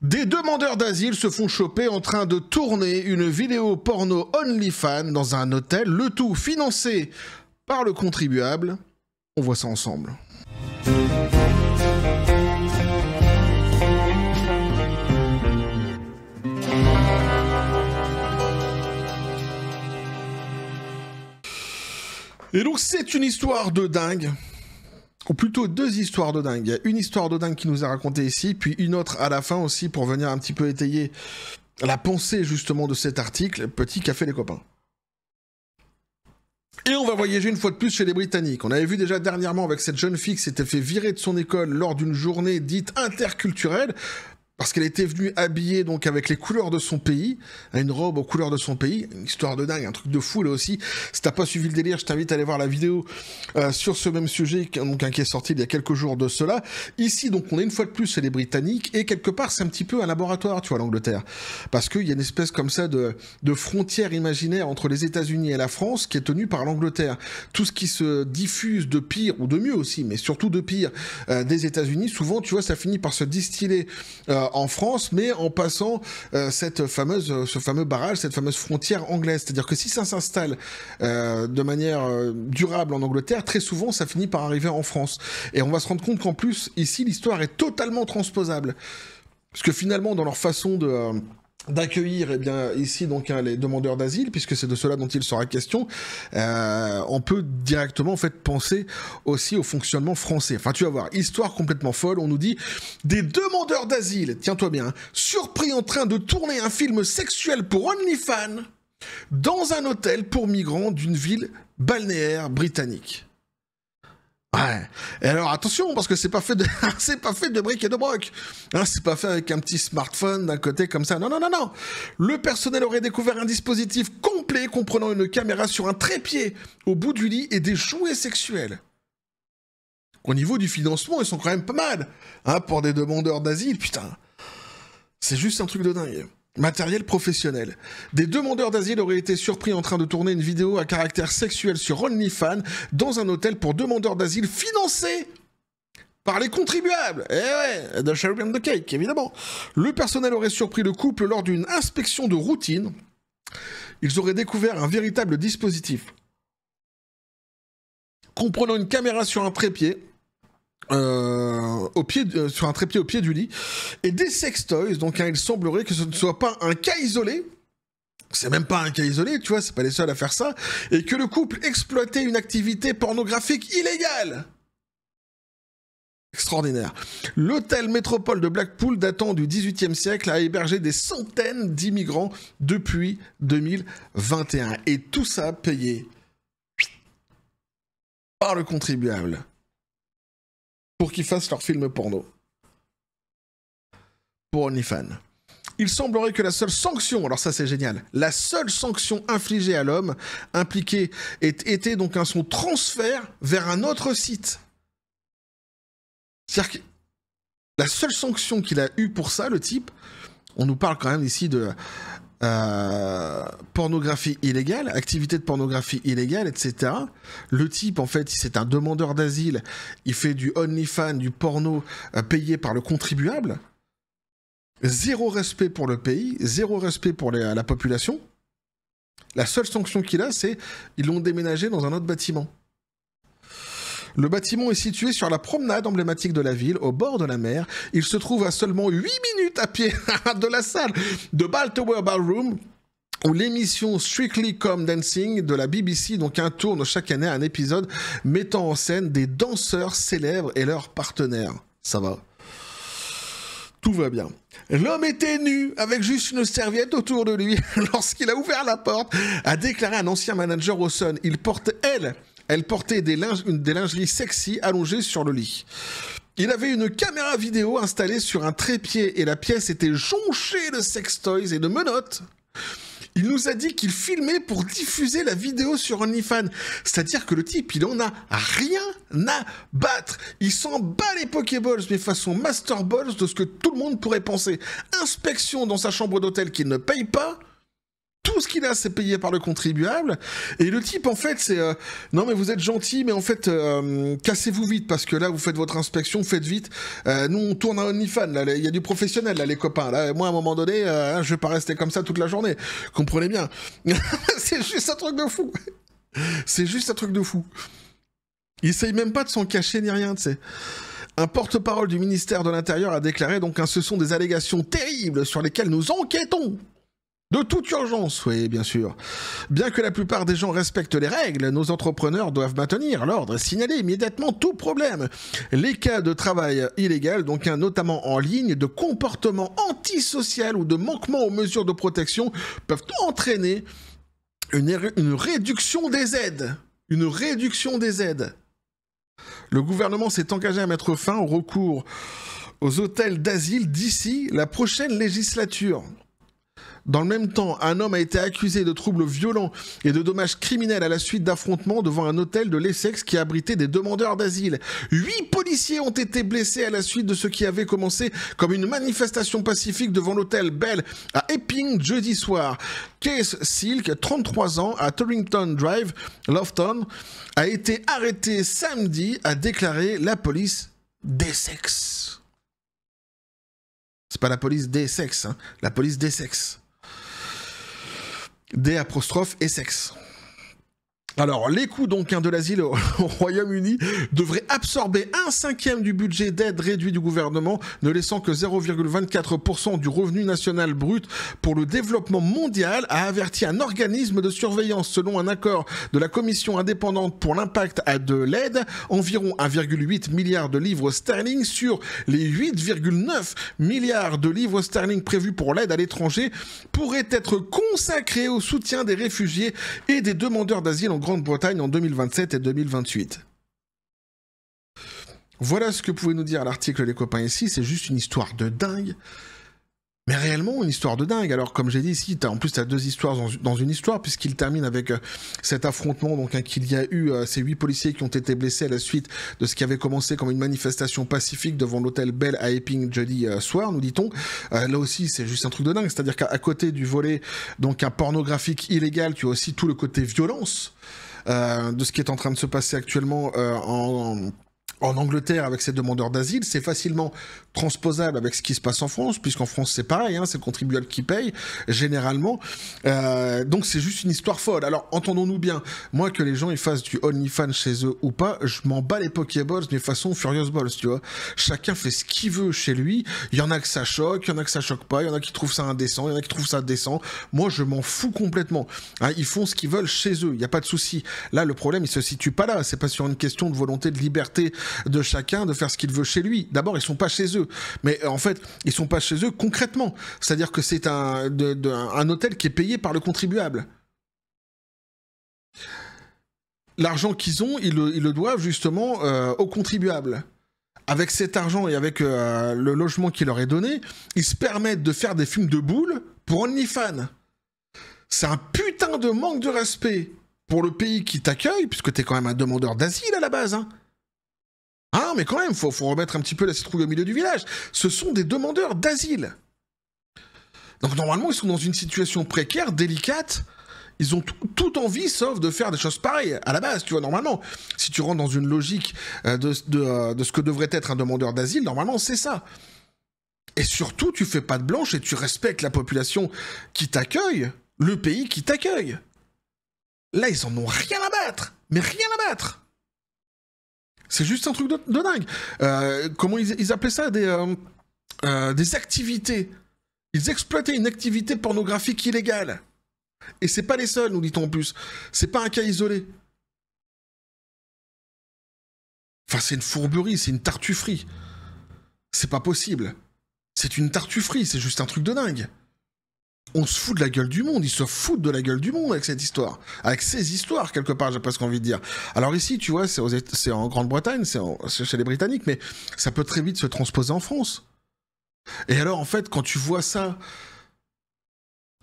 Des demandeurs d'asile se font choper en train de tourner une vidéo porno OnlyFans dans un hôtel, le tout financé par le contribuable. On voit ça ensemble. Et donc c'est une histoire de dingue. Ou plutôt deux histoires de dingue. Il y a une histoire de dingue qui nous est racontée ici, puis une autre à la fin aussi pour venir un petit peu étayer la pensée justement de cet article. Petit café les copains. Et on va voyager une fois de plus chez les Britanniques. On avait vu déjà dernièrement avec cette jeune fille qui s'était fait virer de son école lors d'une journée dite interculturelle, parce qu'elle était venue habillée donc avec les couleurs de son pays, une robe aux couleurs de son pays, une histoire de dingue, un truc de fou là aussi. Si t'as pas suivi le délire, je t'invite à aller voir la vidéo sur ce même sujet, donc qui est sorti il y a quelques jours de cela. Ici donc on est une fois de plus chez les Britanniques et quelque part c'est un petit peu un laboratoire, tu vois, l'Angleterre, parce qu'il y a une espèce comme ça de frontière imaginaire entre les États-Unis et la France qui est tenue par l'Angleterre. Tout ce qui se diffuse de pire ou de mieux aussi, mais surtout de pire des États-Unis, souvent tu vois ça finit par se distiller en France, mais en passant ce fameux barrage, cette fameuse frontière anglaise. C'est-à-dire que si ça s'installe de manière durable en Angleterre, très souvent ça finit par arriver en France. Et on va se rendre compte qu'en plus, ici, l'histoire est totalement transposable. Parce que finalement, dans leur façon d'accueillir, eh bien, ici, donc, les demandeurs d'asile, puisque c'est de cela dont il sera question, on peut directement, en fait, penser aussi au fonctionnement français. Enfin, tu vas voir, histoire complètement folle, on nous dit « Des demandeurs d'asile, tiens-toi bien, surpris en train de tourner un film sexuel pour OnlyFans dans un hôtel pour migrants d'une ville balnéaire britannique. » Ouais. Et alors attention, parce que c'est pas fait de briques et de broc. Hein, c'est pas fait avec un petit smartphone d'un côté comme ça. Non, non, non, non. Le personnel aurait découvert un dispositif complet comprenant une caméra sur un trépied au bout du lit et des jouets sexuels. Au niveau du financement, ils sont quand même pas mal. Hein, pour des demandeurs d'asile, putain. C'est juste un truc de dingue. Matériel professionnel. Des demandeurs d'asile auraient été surpris en train de tourner une vidéo à caractère sexuel sur OnlyFans dans un hôtel pour demandeurs d'asile financé par les contribuables. Eh ouais, the cherry on the cake, évidemment. Le personnel aurait surpris le couple lors d'une inspection de routine. Ils auraient découvert un véritable dispositif comprenant une caméra sur un trépied, sur un trépied au pied du lit, et des sextoys, donc hein, il semblerait que ce ne soit pas un cas isolé, c'est même pas un cas isolé, tu vois, c'est pas les seuls à faire ça, et que le couple exploitait une activité pornographique illégale. Extraordinaire. L'hôtel métropole de Blackpool, datant du XVIIIe siècle, a hébergé des centaines d'immigrants depuis 2021, et tout ça payé par le contribuable. Pour qu'ils fassent leur film porno. Pour OnlyFans. Il semblerait que la seule sanction, alors ça c'est génial, la seule sanction infligée à l'homme impliqué était donc son transfert vers un autre site. C'est-à-dire que la seule sanction qu'il a eue pour ça, le type, on nous parle quand même ici de pornographie illégale, activité de pornographie illégale, etc. Le type, en fait, c'est un demandeur d'asile, il fait du OnlyFans, du porno payé par le contribuable. Zéro respect pour le pays, zéro respect pour la population. La seule sanction qu'il a, c'est ils l'ont déménagé dans un autre bâtiment. Le bâtiment est situé sur la promenade emblématique de la ville, au bord de la mer. Il se trouve à seulement 8 minutes à pied de la salle de Baltower Ballroom, où l'émission Strictly Come Dancing de la BBC donc tourne chaque année un épisode mettant en scène des danseurs célèbres et leurs partenaires. Ça va. Tout va bien. L'homme était nu, avec juste une serviette autour de lui, lorsqu'il a ouvert la porte, a déclaré un ancien manager au Sun. Elle portait des lingeries sexy allongées sur le lit. Il avait une caméra vidéo installée sur un trépied et la pièce était jonchée de sextoys et de menottes. Il nous a dit qu'il filmait pour diffuser la vidéo sur OnlyFans. C'est-à-dire que le type, il en a rien à battre. Il s'en bat les Pokéballs, mais façon Master Balls de ce que tout le monde pourrait penser. Inspection dans sa chambre d'hôtel qu'il ne paye pas. Tout ce qu'il a, c'est payé par le contribuable. Et le type, en fait, c'est non, mais vous êtes gentil, mais en fait, cassez-vous vite parce que là, vous faites votre inspection, faites vite. Nous, on tourne à OnlyFans. Là, il y a du professionnel, là, les copains. Là, moi, à un moment donné, je vais pas rester comme ça toute la journée. Comprenez bien. C'est juste un truc de fou. C'est juste un truc de fou. Il essaye même pas de s'en cacher ni rien, tu sais. Un porte-parole du ministère de l'Intérieur a déclaré donc que ce sont des allégations terribles sur lesquelles nous enquêtons. De toute urgence, oui, bien sûr. Bien que la plupart des gens respectent les règles, nos entrepreneurs doivent maintenir l'ordre et signaler immédiatement tout problème. Les cas de travail illégal, donc notamment en ligne, de comportement antisocial ou de manquement aux mesures de protection, peuvent entraîner une réduction des aides. Une réduction des aides. Le gouvernement s'est engagé à mettre fin au recours aux hôtels d'asile d'ici la prochaine législature. Dans le même temps, un homme a été accusé de troubles violents et de dommages criminels à la suite d'affrontements devant un hôtel de l'Essex qui abritait des demandeurs d'asile. 8 policiers ont été blessés à la suite de ce qui avait commencé comme une manifestation pacifique devant l'hôtel Bell à Epping jeudi soir. Keith Silk, 33 ans, à Torrington Drive, Loughton, a été arrêté samedi, a déclaré la police d'Essex. C'est pas la police d'Essex, hein, la police d'Essex. D''Essex. Alors, les coûts donc de l'asile au Royaume-Uni devraient absorber 1/5 du budget d'aide réduit du gouvernement, ne laissant que 0,24% du revenu national brut pour le développement mondial, a averti un organisme de surveillance. Selon un accord de la Commission indépendante pour l'impact de l'aide, environ 1,8 milliard de livres sterling sur les 8,9 milliards de livres sterling prévus pour l'aide à l'étranger pourraient être consacrés au soutien des réfugiés et des demandeurs d'asile en Grande-Bretagne en 2027 et 2028. Voilà ce que pouvait nous dire l'article les copains ici, c'est juste une histoire de dingue. Mais réellement, une histoire de dingue. Alors, comme j'ai dit ici, en plus, tu as 2 histoires dans une histoire, puisqu'il termine avec cet affrontement, donc qu'il y a eu ces 8 policiers qui ont été blessés à la suite de ce qui avait commencé comme une manifestation pacifique devant l'hôtel Bell à Epping jeudi soir, nous dit-on. Là aussi, c'est juste un truc de dingue. C'est-à-dire qu'à côté du volet, donc un pornographique illégal, tu as aussi tout le côté violence de ce qui est en train de se passer actuellement en Angleterre avec ces demandeurs d'asile. C'est facilement transposable avec ce qui se passe en France, puisqu'en France c'est pareil, hein, c'est le contribuable qui paye, généralement. Donc c'est juste une histoire folle. Alors entendons-nous bien, moi que les gens ils fassent du OnlyFans chez eux ou pas, je m'en bats les Pokéballs, mais façon Furious Balls, tu vois. Chacun fait ce qu'il veut chez lui, il y en a que ça choque, il y en a que ça choque pas, il y en a qui trouvent ça indécent, il y en a qui trouvent ça décent. Moi je m'en fous complètement. Hein, ils font ce qu'ils veulent chez eux, il n'y a pas de souci. Là le problème il se situe pas là, c'est pas sur une question de volonté de liberté de chacun de faire ce qu'il veut chez lui. D'abord, ils sont pas chez eux. Mais en fait, ils sont pas chez eux concrètement. C'est-à-dire que c'est un hôtel qui est payé par le contribuable. L'argent qu'ils ont, ils le doivent justement aux contribuables. Avec cet argent et avec le logement qui leur est donné, ils se permettent de faire des films de boules pour OnlyFans. C'est un putain de manque de respect pour le pays qui t'accueille, puisque t'es quand même un demandeur d'asile à la base, hein. Ah, mais quand même, faut remettre un petit peu la citrouille au milieu du village. Ce sont des demandeurs d'asile. Donc normalement, ils sont dans une situation précaire, délicate. Ils ont toute envie, sauf de faire des choses pareilles. À la base, tu vois, normalement, si tu rentres dans une logique de ce que devrait être un demandeur d'asile, normalement, c'est ça. Et surtout, tu fais pas de blanche et tu respectes la population qui t'accueille, le pays qui t'accueille. Là, ils en ont rien à battre. Mais rien à battre. C'est juste un truc de dingue. Comment ils appelaient ça des activités. Ils exploitaient une activité pornographique illégale. Et c'est pas les seuls, nous dit-on en plus. C'est pas un cas isolé. Enfin, c'est une fourberie, c'est une tartufferie. C'est pas possible. C'est une tartufferie, c'est juste un truc de dingue. On se fout de la gueule du monde, ils se foutent de la gueule du monde avec cette histoire. Avec ces histoires, quelque part, j'ai presque envie de dire. Alors ici, tu vois, c'est en Grande-Bretagne, c'est chez les Britanniques, mais ça peut très vite se transposer en France. Et alors, en fait, quand tu vois ça,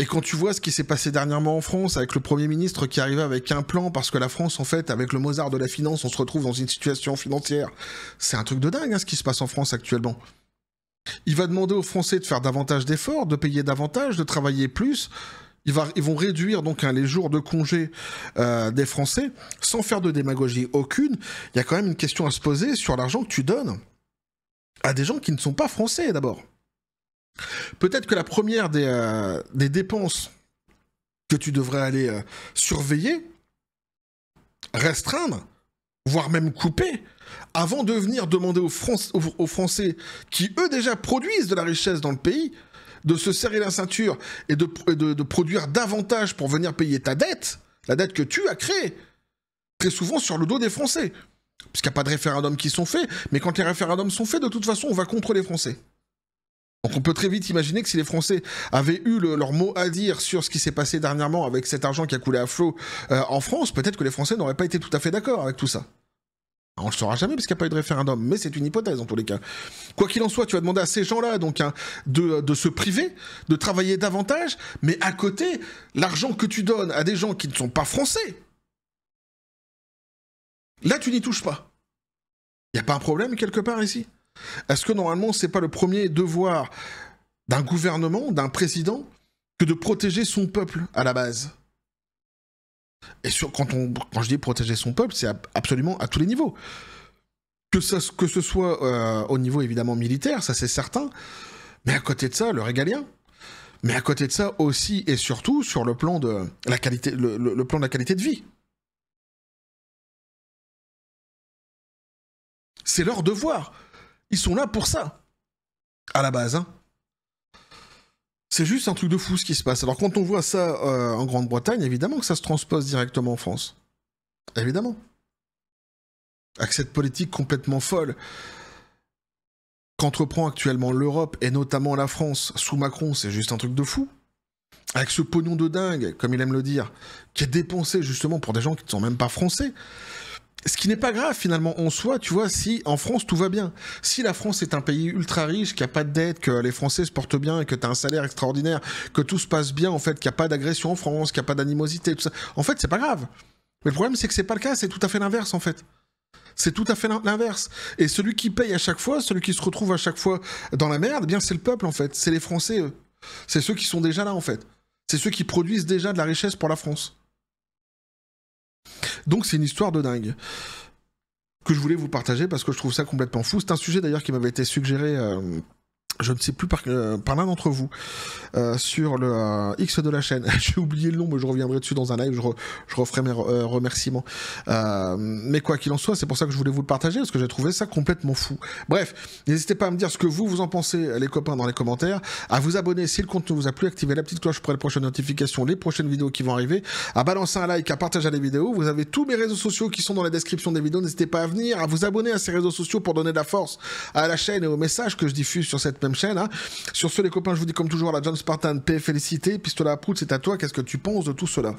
et quand tu vois ce qui s'est passé dernièrement en France, avec le Premier ministre qui arrivait avec un plan, parce que la France, en fait, avec le Mozart de la finance, on se retrouve dans une situation financière. C'est un truc de dingue, hein, ce qui se passe en France actuellement. Il va demander aux Français de faire davantage d'efforts, de payer davantage, de travailler plus. Ils vont réduire donc les jours de congé des Français sans faire de démagogie aucune. Il y a quand même une question à se poser sur l'argent que tu donnes à des gens qui ne sont pas français d'abord. Peut-être que la première des dépenses que tu devrais aller surveiller, restreindre, voire même couper, avant de venir demander aux Français qui, eux, déjà produisent de la richesse dans le pays, de se serrer la ceinture et de produire davantage pour venir payer ta dette, la dette que tu as créée, très souvent sur le dos des Français. Parce qu'il n'y a pas de référendums qui sont faits, mais quand les référendums sont faits, de toute façon, on va contre les Français. Donc on peut très vite imaginer que si les Français avaient eu leur mot à dire sur ce qui s'est passé dernièrement avec cet argent qui a coulé à flot en France, peut-être que les Français n'auraient pas été tout à fait d'accord avec tout ça. On ne le saura jamais parce qu'il n'y a pas eu de référendum, mais c'est une hypothèse en tous les cas. Quoi qu'il en soit, tu vas demander à ces gens-là donc de se priver, de travailler davantage, mais à côté, l'argent que tu donnes à des gens qui ne sont pas français, là tu n'y touches pas. Il n'y a pas un problème quelque part ici ? Est-ce que normalement, c'est pas le premier devoir d'un gouvernement, d'un président, que de protéger son peuple à la base ? Et quand je dis protéger son peuple, c'est absolument à tous les niveaux. Que ce soit au niveau évidemment militaire, ça c'est certain, mais à côté de ça, le régalien. Mais à côté de ça aussi et surtout sur le plan de la qualité, le plan de la qualité de vie. C'est leur devoir. Ils sont là pour ça, à la base. Hein. C'est juste un truc de fou ce qui se passe. Alors quand on voit ça en Grande-Bretagne, évidemment que ça se transpose directement en France. Évidemment. Avec cette politique complètement folle qu'entreprend actuellement l'Europe, et notamment la France, sous Macron, c'est juste un truc de fou. Avec ce pognon de dingue, comme il aime le dire, qui est dépensé justement pour des gens qui ne sont même pas français. Ce qui n'est pas grave finalement en soi, tu vois, si en France tout va bien. Si la France est un pays ultra riche, qu'il n'y a pas de dette, que les Français se portent bien, et que tu as un salaire extraordinaire, que tout se passe bien, en fait, qu'il n'y a pas d'agression en France, qu'il n'y a pas d'animosité, tout ça. En fait, c'est pas grave. Mais le problème, c'est que c'est pas le cas, c'est tout à fait l'inverse en fait. C'est tout à fait l'inverse. Et celui qui paye à chaque fois, celui qui se retrouve à chaque fois dans la merde, eh bien c'est le peuple en fait. C'est les Français, eux. C'est ceux qui sont déjà là en fait. C'est ceux qui produisent déjà de la richesse pour la France. Donc c'est une histoire de dingue que je voulais vous partager parce que je trouve ça complètement fou. C'est un sujet d'ailleurs qui m'avait été suggéré, je ne sais plus par l'un d'entre vous, sur le X de la chaîne. J'ai oublié le nom, mais je reviendrai dessus dans un live, je referai mes remerciements. Mais quoi qu'il en soit, c'est pour ça que je voulais vous le partager, parce que j'ai trouvé ça complètement fou. Bref, n'hésitez pas à me dire ce que vous en pensez, les copains, dans les commentaires, à vous abonner si le contenu vous a plu, activer la petite cloche pour les prochaines notifications, les prochaines vidéos qui vont arriver, à balancer un like, à partager les vidéos. Vous avez tous mes réseaux sociaux qui sont dans la description des vidéos, n'hésitez pas à venir, à vous abonner à ces réseaux sociaux pour donner de la force à la chaîne et aux messages que je diffuse sur cette même chaîne. Hein. Sur ce, les copains, je vous dis comme toujours, la John Spartan, paix, félicité, pistolet à prout, c'est à toi, qu'est-ce que tu penses de tout cela ?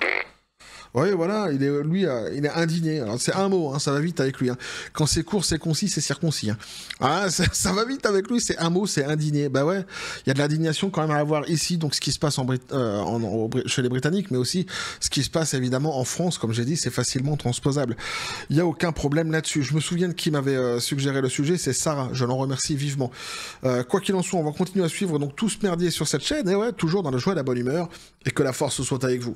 Oui, voilà, il est indigné. Alors, c'est un mot, hein, ça va vite avec lui. Hein. Quand c'est court, c'est concis, c'est circoncis. Hein. Ah, ça va vite avec lui, c'est un mot, c'est indigné. Bah ouais, il y a de l'indignation quand même à avoir ici, donc ce qui se passe chez les Britanniques, mais aussi ce qui se passe évidemment en France, comme j'ai dit, c'est facilement transposable. Il n'y a aucun problème là-dessus. Je me souviens de qui m'avait suggéré le sujet, c'est Sarah, je l'en remercie vivement. Quoi qu'il en soit, on va continuer à suivre donc tout ce merdier sur cette chaîne, et ouais, toujours dans la joie et la bonne humeur, et que la force soit avec vous.